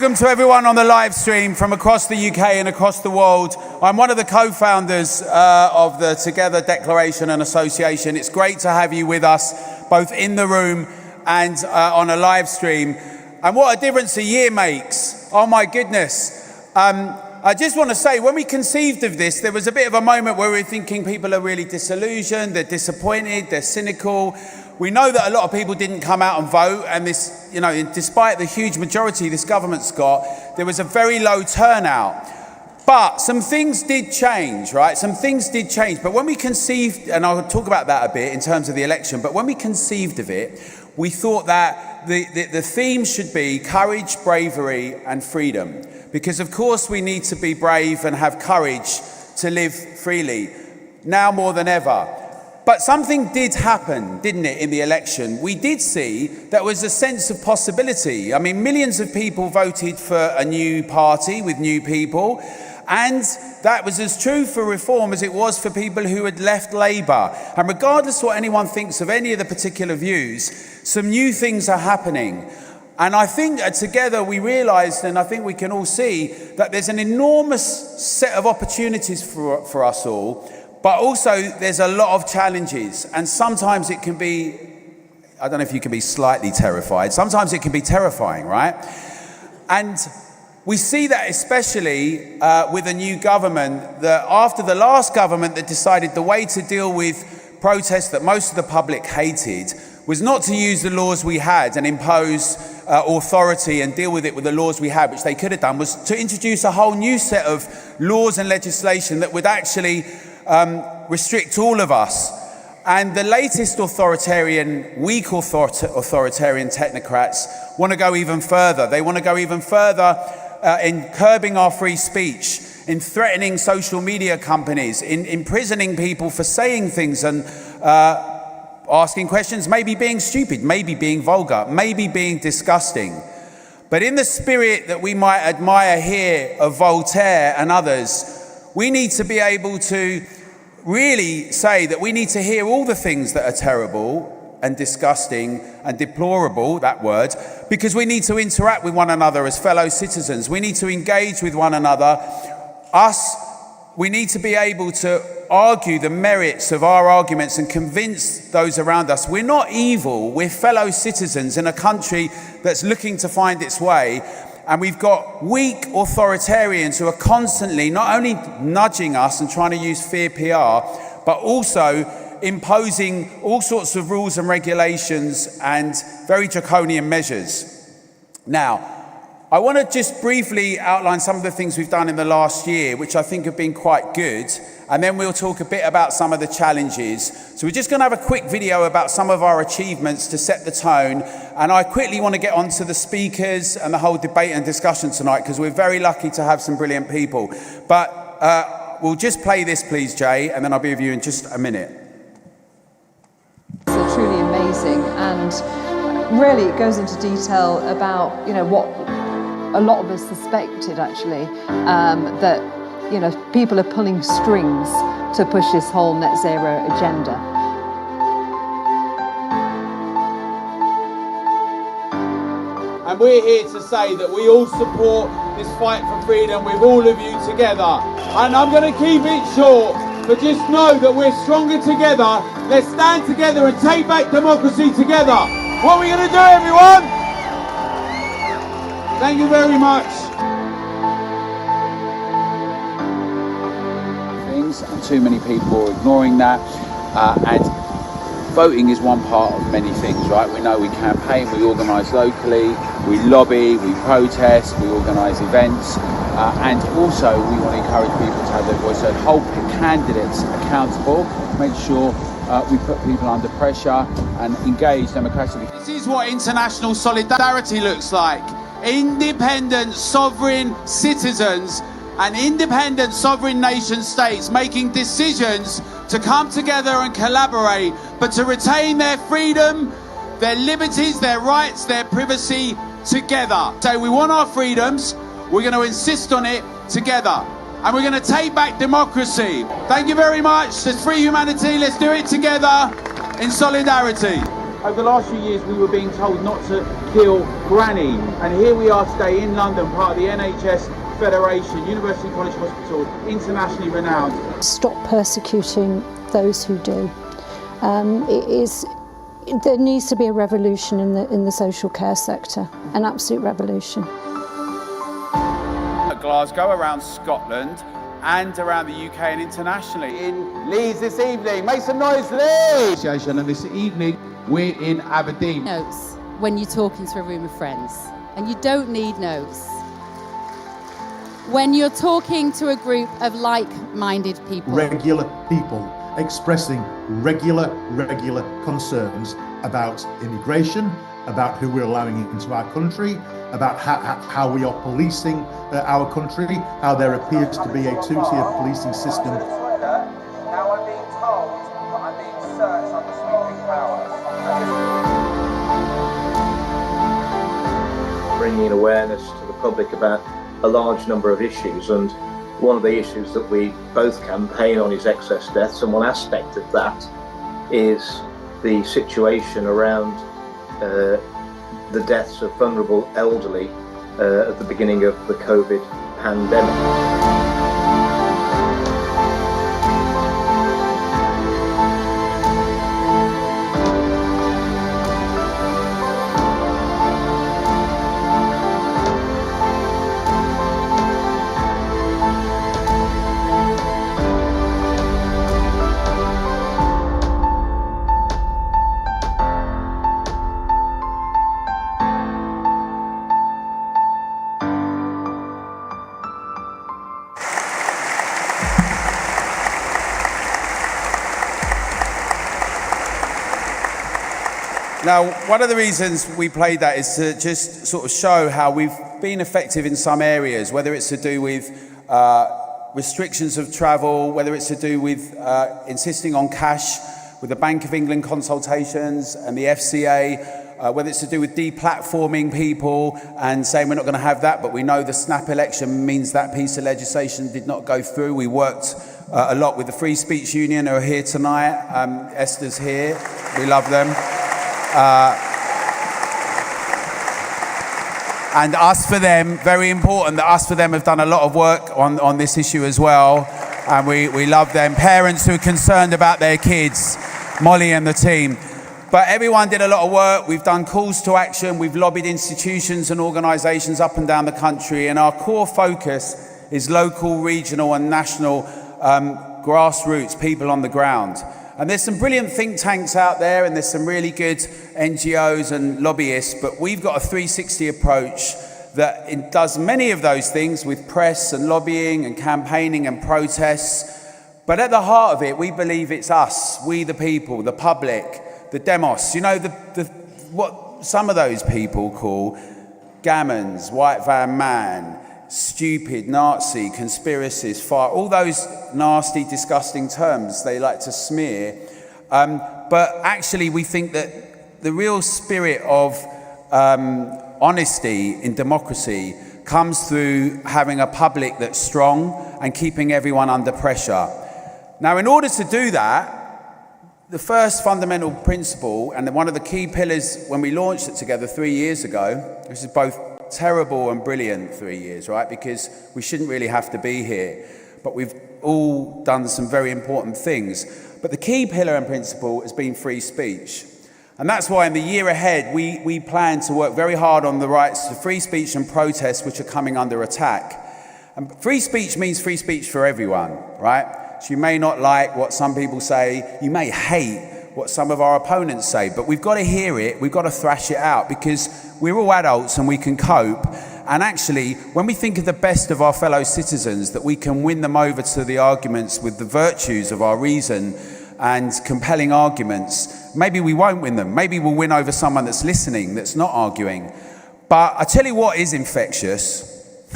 Welcome to everyone on the live stream from across the UK and across the world. I'm one of the co-founders of the Together Declaration and Association. It's great to have you with us, both in the room and on a live stream. And what a difference a year makes. Oh my goodness. I just want to say, when we conceived of this, there was a bit of a moment where we were thinking people are really disillusioned, they're disappointed, they're cynical. We know that a lot of people didn't come out and vote, and this, you know, despite the huge majority this government's got, there was a very low turnout. But some things did change, right? Some things did change. But when we conceived, and I'll talk about that a bit in terms of the election, but when we conceived of it, we thought that the theme should be courage, bravery, and freedom. Because of course we need to be brave and have courage to live freely, now more than ever. But something did happen, didn't it, in the election? We did see there was a sense of possibility. I mean, millions of people voted for a new party with new people, and that was as true for Reform as it was for people who had left Labour. And regardless of what anyone thinks of any of the particular views, some new things are happening. And I think together we realised, and I think we can all see, that there's an enormous set of opportunities for us all. But also there's a lot of challenges, and sometimes it can be, I don't know if you can be slightly terrified, sometimes it can be terrifying, right? And we see that especially with a new government, that after the last government that decided the way to deal with protests that most of the public hated was not to use the laws we had and impose authority and deal with it with the laws we had, which they could have done, was to introduce a whole new set of laws and legislation that would actually restrict all of us. And the latest weak authoritarian technocrats want to go even further. They want to go even further in curbing our free speech, in threatening social media companies, in imprisoning people for saying things and asking questions, maybe being stupid, maybe being vulgar, maybe being disgusting. But in the spirit that we might admire here of Voltaire and others, we need to be able to really say that we need to hear all the things that are terrible and disgusting and deplorable, that word, because we need to interact with one another as fellow citizens. We need to engage with one another. We need to be able to argue the merits of our arguments and convince those around us. We're not evil, we're fellow citizens in a country that's looking to find its way. And we've got weak authoritarians who are constantly not only nudging us and trying to use fear PR, but also imposing all sorts of rules and regulations and very draconian measures. Now, I want to just briefly outline some of the things we've done in the last year, which I think have been quite good. And then we'll talk a bit about some of the challenges. So we're just going to have a quick video about some of our achievements to set the tone. And I quickly want to get on to the speakers and the whole debate and discussion tonight, because we're very lucky to have some brilliant people. But we'll just play this, please, Jay, and then I'll be with you in just a minute. It's truly amazing, and really it goes into detail about, you know, what a lot of us suspected actually, that, you know, people are pulling strings to push this whole net zero agenda. And we're here to say that we all support this fight for freedom with all of you together. And I'm going to keep it short, but just know that we're stronger together. Let's stand together and take back democracy together. What are we going to do, everyone? Thank you very much. And too many people are ignoring that, and voting is one part of many things, right? We know we campaign, we organise locally, we lobby, we protest, we organise events, and also we want to encourage people to have their voice, so hold candidates accountable, make sure we put people under pressure and engage democratically. This is what international solidarity looks like. Independent, sovereign citizens and independent sovereign nation states making decisions to come together and collaborate, but to retain their freedom, their liberties, their rights, their privacy together. So we want our freedoms, we're going to insist on it together, and we're going to take back democracy. Thank you very much. There's free humanity. Let's do it together in solidarity. over the last few years we were being told not to kill Granny, and here we are today in London, part of the NHS Federation, University College Hospital, internationally renowned. Stop persecuting those who do. There needs to be a revolution in the social care sector, an absolute revolution. At Glasgow, around Scotland, and around the UK and internationally. In Leeds this evening, make some noise, Leeds! And this evening we're in Aberdeen. Notes when you're talking to a room of friends, and you don't need notes. When you're talking to a group of like-minded people. Regular people expressing regular concerns about immigration, about who we're allowing into our country, about how we are policing our country, how there appears to be a two-tier policing system. Now I'm being told that I'm being searched under sweeping powers. Bringing awareness to the public about a large number of issues, and one of the issues that we both campaign on is excess deaths, and one aspect of that is the situation around the deaths of vulnerable elderly at the beginning of the COVID pandemic. Now, one of the reasons we played that is to just sort of show how we've been effective in some areas, whether it's to do with restrictions of travel, whether it's to do with insisting on cash with the Bank of England consultations and the FCA, whether it's to do with deplatforming people and saying we're not going to have that, but we know the snap election means that piece of legislation did not go through. We worked a lot with the Free Speech Union, who are here tonight. Esther's here. We love them. And Us For Them, very important that Us For Them have done a lot of work on this issue as well, and we love them. Parents who are concerned about their kids, Molly and the team. But everyone did a lot of work. We've done calls to action. We've lobbied institutions and organisations up and down the country, and our core focus is local, regional and national grassroots, people on the ground. And there's some brilliant think tanks out there, and there's some really good NGOs and lobbyists, but we've got a 360 approach that does many of those things with press and lobbying and campaigning and protests. But at the heart of it, we believe it's us, we the people, the public, the demos. You know, what some of those people call gammons, white van man, stupid, Nazi, conspiracies, fire, all those nasty, disgusting terms they like to smear. But actually, we think that the real spirit of honesty in democracy comes through having a public that's strong and keeping everyone under pressure. Now, in order to do that, the first fundamental principle, and one of the key pillars when we launched it together 3 years ago, which is both terrible and brilliant 3 years, right? Because we shouldn't really have to be here, but we've all done some very important things. But the key pillar and principle has been free speech. And that's why in the year ahead, we plan to work very hard on the rights to free speech and protest, which are coming under attack. And free speech means free speech for everyone, right? So you may not like what some people say, you may hate what some of our opponents say, but we've got to hear it, we've got to thrash it out, because we're all adults and we can cope. And actually, when we think of the best of our fellow citizens, that we can win them over to the arguments with the virtues of our reason and compelling arguments, maybe we won't win them. Maybe we'll win over someone that's listening, that's not arguing. But I tell you what is infectious,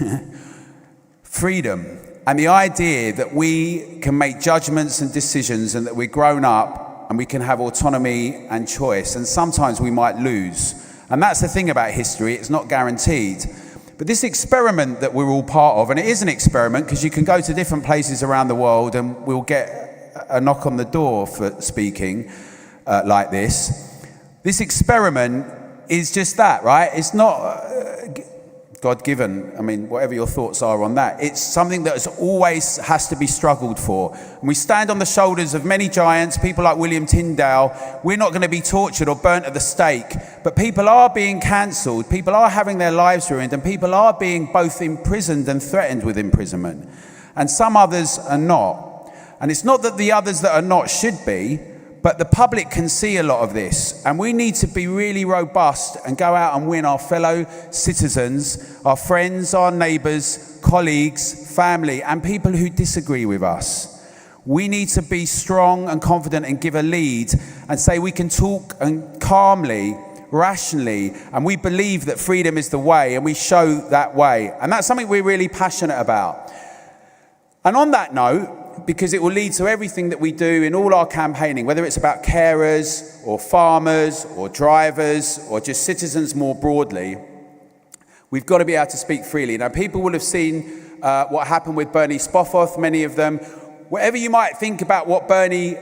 freedom. And the idea that we can make judgments and decisions, and that we're grown up and we can have autonomy and choice. And sometimes we might lose. And that's the thing about history, it's not guaranteed. But this experiment that we're all part of, and it is an experiment because you can go to different places around the world and we'll get a knock on the door for speaking like this. This experiment is just that, right? It's not God-given. I mean, whatever your thoughts are on that. It's something that always has to be struggled for. And we stand on the shoulders of many giants, people like William Tyndale. We're not going to be tortured or burnt at the stake, but people are being cancelled, people are having their lives ruined, and people are being both imprisoned and threatened with imprisonment. And some others are not. And it's not that the others that are not should be, but the public can see a lot of this, and we need to be really robust and go out and win our fellow citizens, our friends, our neighbours, colleagues, family, and people who disagree with us. We need to be strong and confident and give a lead and say we can talk and calmly, rationally, and we believe that freedom is the way, and we show that way. And that's something we're really passionate about. And on that note, because it will lead to everything that we do in all our campaigning, whether it's about carers or farmers or drivers or just citizens more broadly, we've got to be able to speak freely. Now, people will have seen what happened with Bernie Spofforth, many of them. Whatever you might think about what Bernie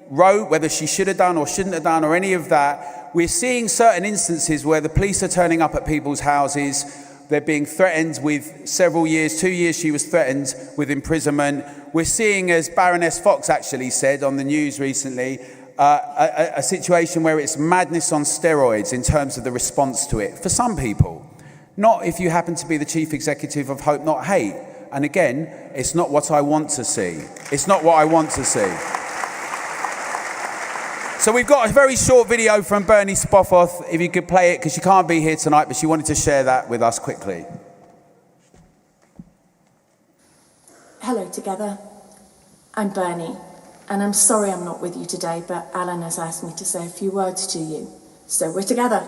wrote, whether she should have done or shouldn't have done or any of that, we're seeing certain instances where the police are turning up at people's houses. They're being threatened with several years. 2 years she was threatened with imprisonment. We're seeing, as Baroness Fox actually said on the news recently, a situation where it's madness on steroids in terms of the response to it. For some people, not if you happen to be the chief executive of Hope Not Hate. And again, it's not what I want to see. It's not what I want to see. So we've got a very short video from Bernie Spofforth, if you could play it, because she can't be here tonight, but she wanted to share that with us quickly. Hello together, I'm Bernie, and I'm sorry I'm not with you today, but Alan has asked me to say a few words to you. So we're together,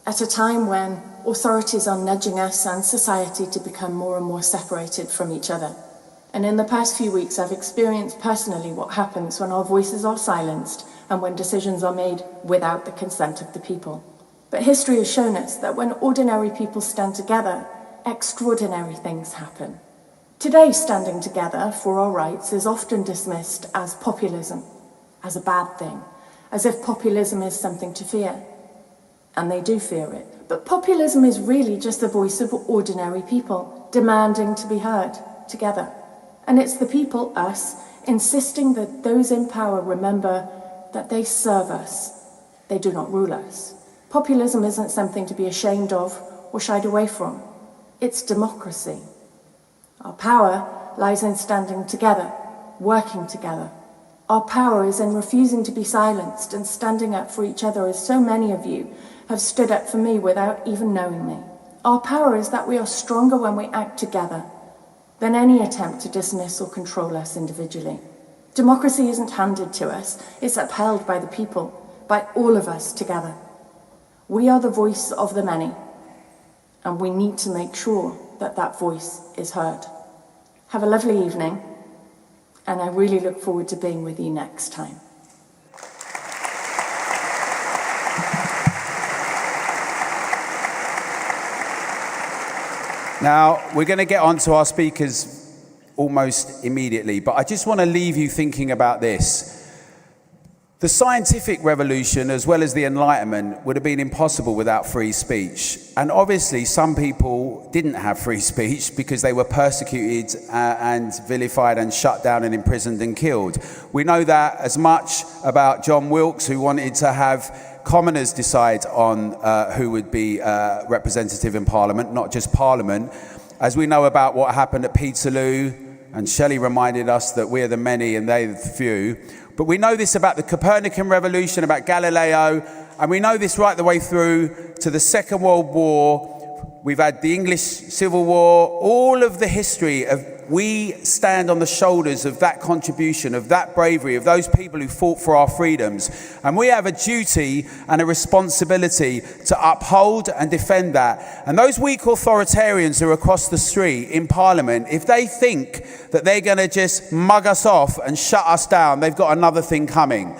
at a time when authorities are nudging us and society to become more and more separated from each other. And in the past few weeks, I've experienced personally what happens when our voices are silenced and when decisions are made without the consent of the people. But history has shown us that when ordinary people stand together, extraordinary things happen. Today, standing together for our rights is often dismissed as populism, as a bad thing, as if populism is something to fear. And they do fear it. But populism is really just the voice of ordinary people, demanding to be heard together. And it's the people, us, insisting that those in power remember that they serve us, they do not rule us. Populism isn't something to be ashamed of or shied away from. It's democracy. Our power lies in standing together, working together. Our power is in refusing to be silenced and standing up for each other, as so many of you have stood up for me without even knowing me. Our power is that we are stronger when we act together than any attempt to dismiss or control us individually. Democracy isn't handed to us, it's upheld by the people, by all of us together. We are the voice of the many, and we need to make sure that that voice is heard. Have a lovely evening, and I really look forward to being with you next time. Now, we're going to get on to our speakers almost immediately, but I just want to leave you thinking about this. The scientific revolution, as well as the Enlightenment, would have been impossible without free speech. And obviously, some people didn't have free speech because they were persecuted and vilified and shut down and imprisoned and killed. We know that as much about John Wilkes, who wanted to have commoners decide on who would be representative in Parliament, not just Parliament, as we know about what happened at Peterloo, and Shelley reminded us that we're the many and they the few. But we know this about the Copernican revolution, about Galileo, and we know this right the way through to the Second World War. We've had the English Civil War, all of the history of we stand on the shoulders of that contribution, of that bravery, of those people who fought for our freedoms. And we have a duty and a responsibility to uphold and defend that. And those weak authoritarians who are across the street in Parliament, if they think that they're going to just mug us off and shut us down, they've got another thing coming.